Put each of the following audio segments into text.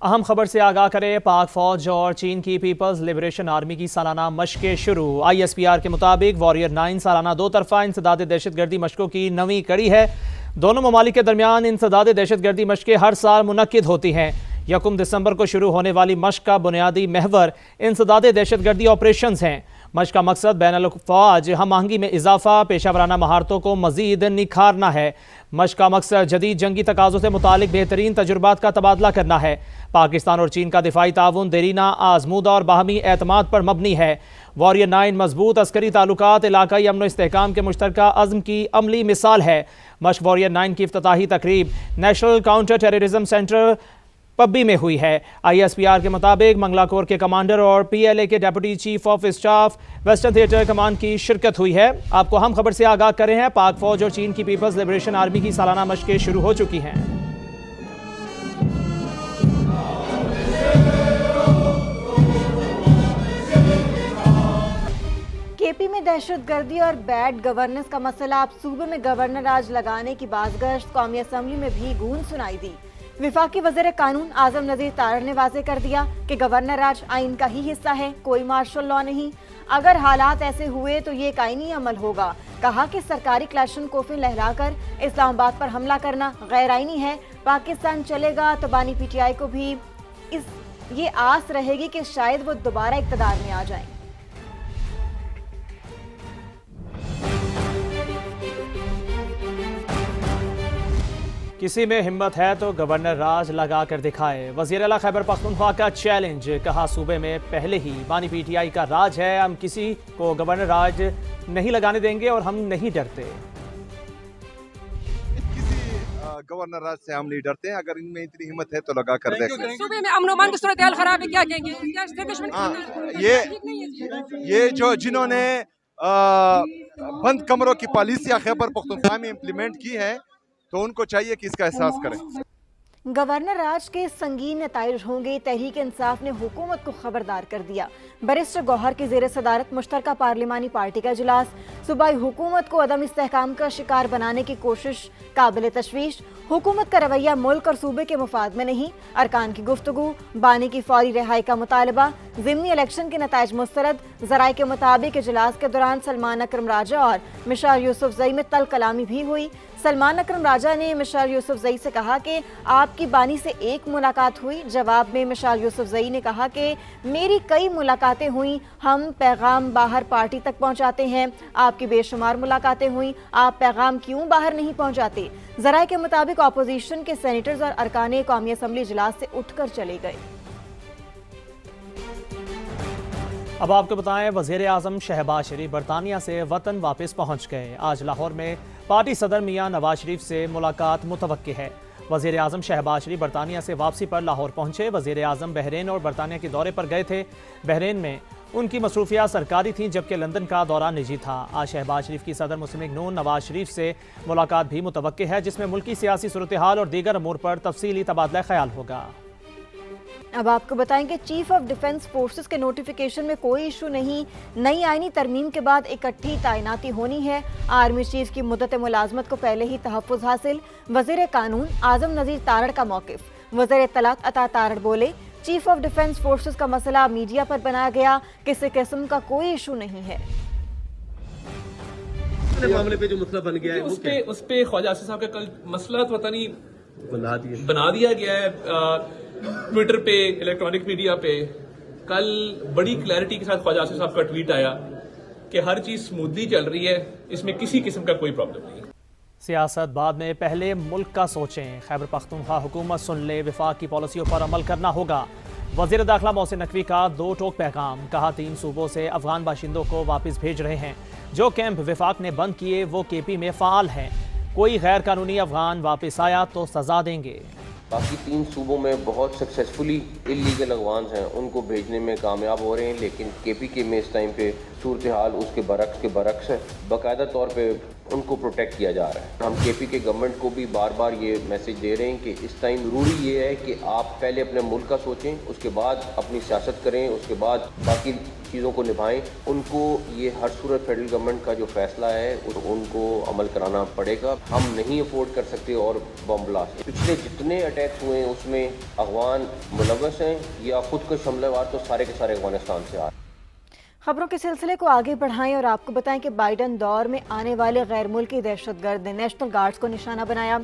अहम खबर से आगाह करें। पाक फौज और चीन की पीपल्स लिबरेशन आर्मी की सालाना मशक़ें शुरू। ISPR के मुताबिक वॉरियर 9 सालाना दो तरफा इंसदाद दहशतगर्दी मशकों की नवी कड़ी है। दोनों ममालिक के दरमियान इंसदाद दहशतगर्दी मशकें हर साल मुनक्किद होती हैं। 1 दिसंबर को शुरू होने वाली मशक का बुनियादी महवर इंसदाद दहशतगर्दी ऑपरेशन हैं। मशक का मकसद बैनुल-फ़ौज हम आहंगी में इजाफा, पेशावराना महारतों को मजीद निखारना है। मशक का मकसद जदीद जंगी तकाज़ों से मुतालिक बेहतरीन तजुर्बात का तबादला करना है। पाकिस्तान और चीन का दिफाई ताउन देरीना, आजमूदा और बाहमी एतमाद पर मबनी है। वॉरियर 9 मजबूत अस्करी ताल्लुकात, इलाकाई अमन व इस्तेहकाम के मुश्तरका अज़्म की अमली मिसाल है। मशक वॉरियर 9 की इफ्तिताही तकरीब national counter terrorism centre Pabbi में हुई है। ISPR के मुताबिक मंगला कोर के कमांडर और PLA के deputy chief of staff western theatre कमान की शिरकत हुई है। आपको हम खबर से आगाह कर रहे हैं। पाक फौज और चीन की पीपल्स लिबरेशन आर्मी की सालाना मशकें शुरू हो चुकी हैं। KP में दहशतगर्दी और बैड गवर्नेंस का मसला अब सूबे में गवर्नर राज लगाने की बाज़गश्त कौमी असम्बली में भी गूंज सुनाई दी। विफाकी वज़ीर कानून आज़म नज़ीर तारड़ ने वाज़े कर दिया कि गवर्नर राज आइन का ही हिस्सा है, कोई मार्शल लॉ नहीं। अगर हालात ऐसे हुए तो ये एक आइनी अमल होगा। कहा कि सरकारी क्लैशनकोफें लहराकर इस्लामाबाद पर हमला करना गैर आइनी है। पाकिस्तान चलेगा तो बानी PTI को भी ये आस रहेगी कि शायद वो दोबारा इक़्तिदार में आ जाएं। किसी में हिम्मत है तो गवर्नर राज लगा कर दिखाए। वज़ीर आला खैबर पख्तूनख्वा का चैलेंज। कहा सूबे में पहले ही बानी PTI का राज है, हम किसी को गवर्नर राज नहीं लगाने देंगे और हम नहीं डरते। किसी गवर्नर राज से हम नहीं डरते हैं। अगर इनमें इतनी हिम्मत है तो लगा कर देखें। सूबे में अमन अमान की सूरत हाल खराब है, क्या कहेंगे? ये जो जिन्होंने बंद कमरों की पॉलिसियां खैबर पख्तूनख्वा में इम्प्लीमेंट की है तो उनको चाहिए कि इसका एहसास करें। गवर्नर राज के संगीन नताइज होंगे। तहरीक इंसाफ ने हुकूमत को खबरदार कर दिया। बैरिस्टर गौहर की ज़ेर सदारत मुश्तरका पार्लिमानी पार्टी का इजलास। सूबाई हुकूमत को अदम इस्तेहकाम का शिकार बनाने की कोशिश काबिल तशवीश। हुकूमत का रवैया मुल्क और सूबे के मुफाद में नहीं। अरकान की गुफ्तगू, बानी की फौरी रिहाई का मुतालबा। ज़िमनी इलेक्शन के नताइज मुस्तरद। ज़राए के मुताबिक इजलास के दौरान सलमान अकरम राजा और मिशार यूसुफजई में तल कलामी भी हुई। सलमान अकरम राजा ने मिशार यूसुफजई से कहा कि आपकी बानी से एक मुलाकात हुई। जवाब में मिशार यूसुफजई ने कहा कि मेरी कई मुलाकातें हुई, हम पैगाम बाहर पार्टी तक पहुंचाते हैं। आपकी बेशुमार मुलाकातें हुई, आप पैगाम क्यों बाहर नहीं पहुंचाते? ज़राए के मुताबिक अपोजिशन के सेनेटर्स और अरकान कौमी असम्बली इजलास से उठकर चले गए। अब आपको बताएं, वज़ीर आज़म शहबाज शरीफ बरतानिया से वतन वापस पहुंच गए। आज लाहौर में पार्टी सदर मियां नवाज शरीफ से मुलाकात मुतवक्की है। वज़ीर आज़म शहबाज शरीफ बरतानिया से वापसी पर लाहौर पहुंचे। वज़ीर आज़म बहरीन और बरतानिया के दौरे पर गए थे। बहरीन में उनकी मसरूफियात सरकारी थीं, जबकि लंदन का दौरा निजी था। आज शहबाज शरीफ की सदर मुस्लिम लीग नून नवाज शरीफ से मुलाकात भी मुतवक्की है, जिसमें मुल्की सियासी सूरत हाल और दीगर अमूर पर तफसीली तबादला ख्याल होगा। अब आपको बताएं कि चीफ ऑफ डिफेंस फोर्सेस के नोटिफिकेशन में कोई इशू नहीं। नई आईनी तरमीम के बाद इकट्ठी तैनाती होनी है। आर्मी चीफ की मुद्दत मुलाजमत को पहले ही तहफ़्फ़ुज़ हासिल। वज़ीर कानून आज़म नज़ीर तारड़ का मौक़िफ़। वज़ीर इत्तलात अता तारड़ बोले, चीफ ऑफ डिफेंस फोर्सेस का मसला मीडिया पर बनाया गया, किसी किस्म का कोई इशू नहीं है। मामले पे जो मसला बन गया है उस पे ख्वाजा आसिफ साहब का कल मसला तो पता नहीं बना दिया गया है। ट्विटर पे, इलेक्ट्रॉनिक मीडिया पे कल बड़ी क्लैरिटी के साथ ख्वाजा आसिफ साहब का ट्वीट आया कि हर चीज स्मूथली चल रही है, इसमें किसी किस्म का कोई प्रॉब्लम नहीं। सियासत बाद में, पहले मुल्क का सोचें। खैबर पख्तूनख्वा हुकूमत सुन ले, विफाक की पॉलिसियों पर अमल करना होगा। वज़ीर दाखिला मोहसिन नकवी का 2 टोक पैगाम। कहा 3 सूबों से अफगान बाशिंदों को वापस भेज रहे हैं। जो कैंप विफाक ने बंद किए वो KP में फ़ाल हैं। कोई गैर कानूनी अफगान वापस आया तो सजा देंगे। बाकी 3 सूबों में बहुत सक्सेसफुली इलीगल अफगान्स हैं, उनको भेजने में कामयाब हो रहे हैं, लेकिन KP में इस टाइम पे सूरत हाल उसके बरक्स है। बाकायदा तौर पे उनको प्रोटेक्ट किया जा रहा है। हम केपी के गवर्नमेंट को भी बार बार ये मैसेज दे रहे हैं कि इस टाइम ज़रूरी ये है कि आप पहले अपने मुल्क का सोचें, उसके बाद अपनी सियासत करें, उसके बाद बाकी चीज़ों को निभाएं। उनको ये हर सूरत फेडरल गवर्नमेंट का जो फैसला है उनको अमल कराना पड़ेगा। हम नहीं अफोर्ड कर सकते और बम ब्लास्ट। पिछले जितने अटैक्स हुए हैं उसमें अफगान मुलव्वस हैं या खुदकुश हमलावर तो सारे के सारे अफगानिस्तान से आ रहे हैं। खबरों के सिलसिले को आगे बढ़ाएं और आपको बताएं कि बाइडन दौर में आने वाले गैर मुल्की दहशतगर्द ने नेशनल गार्ड्स को निशाना बनाया।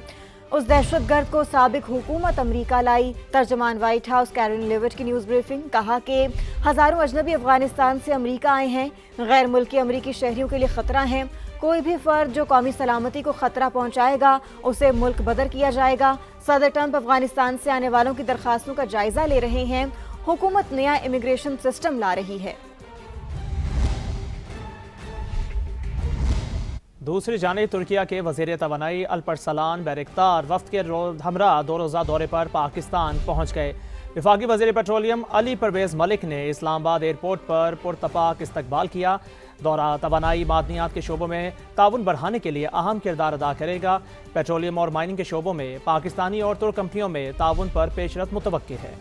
उस दहशतगर्द को साबिक हुकूमत अमेरिका लाई। तर्जमान व्हाइट हाउस कैरोलिन लेविट की न्यूज़ ब्रीफिंग, कहा कि हज़ारों अजनबी अफगानिस्तान से अमेरिका आए हैं। गैर मुल्की अमरीकी शहरियों के लिए ख़तरा है। कोई भी फ़र्द जो कौमी सलामती को ख़तरा पहुँचाएगा उसे मुल्क बदर किया जाएगा। सदर ट्रंप अफगानिस्तान से आने वालों की दरख्वास्तों का जायज़ा ले रहे हैं। हुकूमत नया इमिग्रेशन सिस्टम ला रही है। दूसरी जानिब तुर्किया के वज़ीर तवानाई अल्परसलान बैरक्तार वफ्द के हमरा 2 रोज़ा दौरे पर पाकिस्तान पहुँच गए। वफाकी वज़ीर पेट्रोलियम अली परवेज़ मलिक ने इस्लामाबाद एयरपोर्ट पर पुरतपाक इस्तकबाल किया। दौरा तवानाई मादनियात के शोबों में ताउन बढ़ाने के लिए अहम किरदार अदा करेगा। पेट्रोलियम और माइनिंग के शोबों में पाकिस्तानी और तुर्क कंपनियों में ताउन पर पेशरफ्त मुतवक्की है।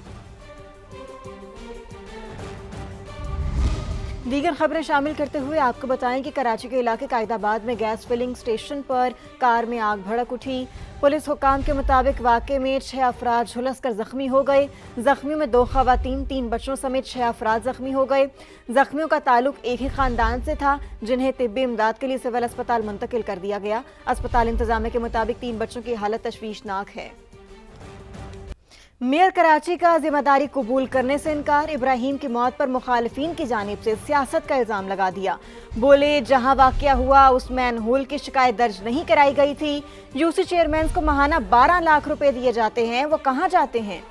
दीगर खबरें शामिल करते हुए आपको बताएं कि कराची के इलाके कायदाबाद में गैस फिलिंग स्टेशन पर कार में आग भड़क उठी। पुलिस हुकाम के मुताबिक वाक़े में 6 अफराद झुलस कर जख्मी हो गए। जख्मियों में 2 खवातीन, 3 बच्चों समेत 6 अफराद जख्मी हो गए। जख्मियों का ताल्लुक एक ही खानदान से था, जिन्हें तिब्बी इमदाद के लिए सिविल अस्पताल मुंतकिल कर दिया गया। अस्पताल इंतजामिया के मुताबिक 3 बच्चों की हालत तशवीशनाक है। मेयर कराची का जिम्मेदारी कबूल करने से इनकार। इब्राहिम की मौत पर मुखालिफिन की जानिब से सियासत का इल्ज़ाम लगा दिया। बोले जहां वाक़या हुआ उस मैनहोल की शिकायत दर्ज नहीं कराई गई थी। यूसी चेयरमैन को माहाना 12 लाख रुपए दिए जाते हैं, वो कहां जाते हैं?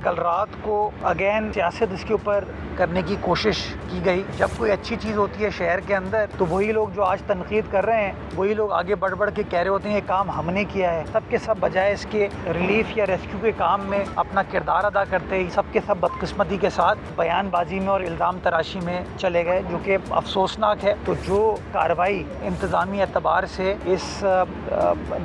कल रात को अगेन सियासत इसके ऊपर करने की कोशिश की गई। जब कोई अच्छी चीज़ होती है शहर के अंदर तो वही लोग जो आज तनकीद कर रहे हैं वही लोग आगे बढ़ बढ़ के कह रहे होते हैं ये काम हमने किया है। सब के सब बजाय इसके रिलीफ या रेस्क्यू के काम में अपना किरदार अदा करते ही सब के सब बदकिस्मती के साथ बयानबाजी में और इल्ज़ाम तराशी में चले गए, जो कि अफसोसनाक है। तो जो कार्रवाई इंतज़ामी एतबार से इस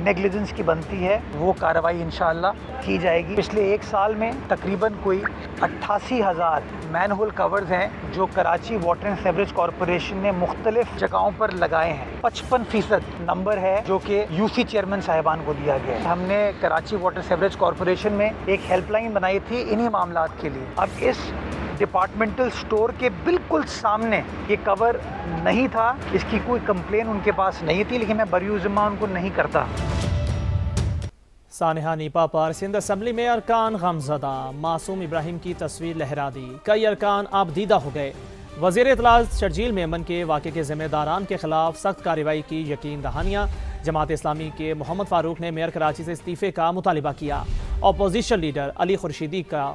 नेग्लिजेंस की बनती है वो कार्रवाई इंशाअल्लाह की जाएगी। पिछले 1 साल में तकरीबन कोई 88,000 मैनहोल कवर्स हैं जो Karachi water and sewerage corporation ने मुख्तलिफ जगहों पर लगाए हैं। 55% नंबर है जो कि यूसी चेयरमैन साहिबान को दिया गया है। हमने कराची वाटर सीवरेज कॉरपोरेशन में एक हेल्पलाइन बनाई थी इन्हीं मामलात के लिए। अब इस डिपार्टमेंटल स्टोर के बिल्कुल सामने ये कवर नहीं था, इसकी कोई कंप्लेन उनके पास नहीं थी, लेकिन मैं बरियुज़िम्मा उनको नहीं करता। सानिहा नीपा पर सिंध असम्बली में अरकान गमज़दा, मासूम इब्राहिम की तस्वीर लहरा दी। कई अरकान आबदीदा हो गए। वज़ीर इत्तलात शर्जील मेमन के वाक़े के ज़िम्मेदारान के खिलाफ सख्त कार्रवाई की यकीन दहानियाँ। जमात इस्लामी के मोहम्मद फ़ारूक ने मेयर कराची से इस्तीफ़े का मुतालिबा किया। अपोजिशन लीडर अली खुर्शीदी का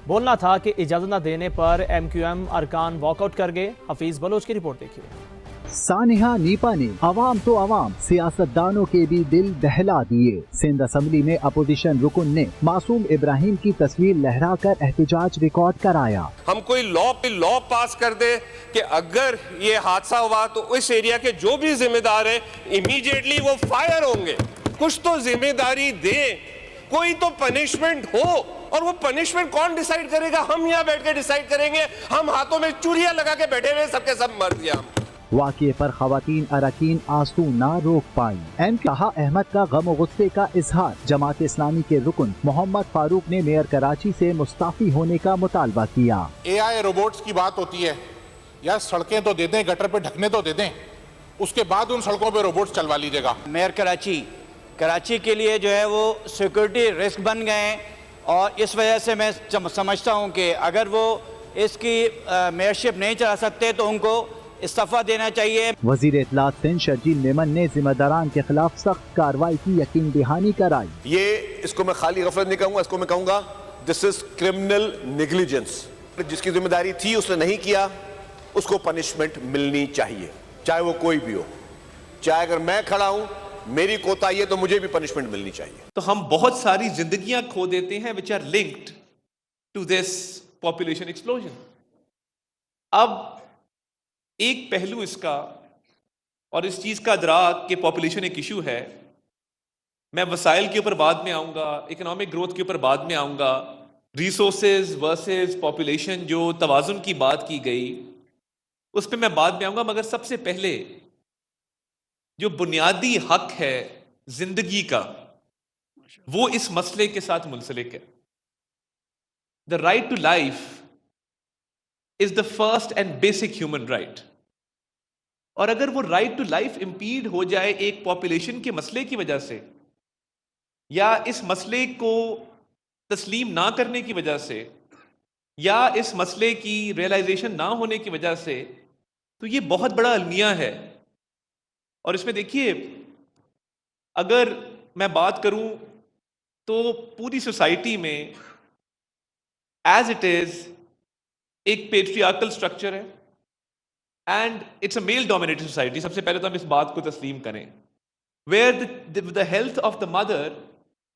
बोलना था कि इजाज़त न देने पर MQM अरकान वॉकआउट कर गए। हफीज़ बलोच की रिपोर्ट देखिए। सानिहा नीपा ने अवाम तो अवाम सियासतदानों के भी दिल दहला दिए। सिंध असम्बली में अपोजिशन रुकन ने मासूम इब्राहिम की तस्वीर लहरा कर एहतजाज रिकॉर्ड कराया। हम कोई लॉ पास कर दे कि अगर ये हादसा हुआ तो इस एरिया के जो भी जिम्मेदार है इमीडिएटली वो फायर होंगे। कुछ तो जिम्मेदारी दे, कोई तो पनिशमेंट हो। और वो पनिशमेंट कौन डिसाइड करेगा? हम यहाँ बैठ के डिसाइड करेंगे? हम हाथों में चूड़ियां लगा के बैठे हुए सबके सब मर दिया। वाक़ये पर खवातीन अरकान आंसू ना रोक पाई। कहा अहमद का गम और गुस्से का इजहार। जमात इस्लामी के रुकन मोहम्मद फारूक ने मेयर कराची से मुस्ताफी होने का मुतालबा किया। AI रोबोट्स की बात होती है, यार सड़कें तो दे दें, गटर पे ढकने तो दे दें, उसके बाद उन सड़कों पे रोबोट्स चलवा लीजिएगा। मेयर कराची के लिए जो है वो सिक्योरिटी रिस्क बन गए और इस वजह से मैं समझता हूँ कि अगर वो इसकी मेयरशिप नहीं चला सकते तो उनको इस्तीफा देना चाहिए। वज़ीर इत्तलात सिंध शर्जील मेमन ने जिम्मेदारान के खिलाफ सख्त कार्रवाई की यकीन दहानी कराई। ये इसको मैं खाली गफलत नहीं कहूंगा, इसको मैं कहूंगा दिस इज क्रिमिनल नेग्लिजेंस। जिसकी जिम्मेदारी थी उसने नहीं किया, उसको पनिशमेंट मिलनी चाहिए, चाहे वो कोई भी हो। चाहे अगर मैं खड़ा हूं, मेरी कोताही है तो मुझे भी पनिशमेंट मिलनी चाहिए। तो हम बहुत सारी जिंदगियां खो देते हैं which are linked to this population explosion. अब एक पहलू इसका, और इस चीज़ का अदराक कि पॉपुलेशन एक इशू है, मैं वसाइल के ऊपर बाद में आऊँगा, इकोनॉमिक ग्रोथ के ऊपर बाद में आऊँगा, रिसोर्सेज वर्सेस पॉपुलेशन जो तवाज़ुन की बात की गई उस पर मैं बाद में आऊँगा, मगर सबसे पहले जो बुनियादी हक है जिंदगी का वो इस मसले के साथ मुंसलिक है। The right to life is the first and basic human right, और अगर वो राइट टू लाइफ इंपीड हो जाए एक पॉपुलेशन के मसले की वजह से या इस मसले को तस्लीम ना करने की वजह से या इस मसले की रियलाइजेशन ना होने की वजह से, तो ये बहुत बड़ा अलमिया है। और इसमें देखिए, अगर मैं बात करूं तो पूरी सोसाइटी में एज इट इज एक पेट्रियार्कल स्ट्रक्चर है and it's a male dominated society. सबसे पहले तो हम इस बात को तस्लीम करें, where the health of the mother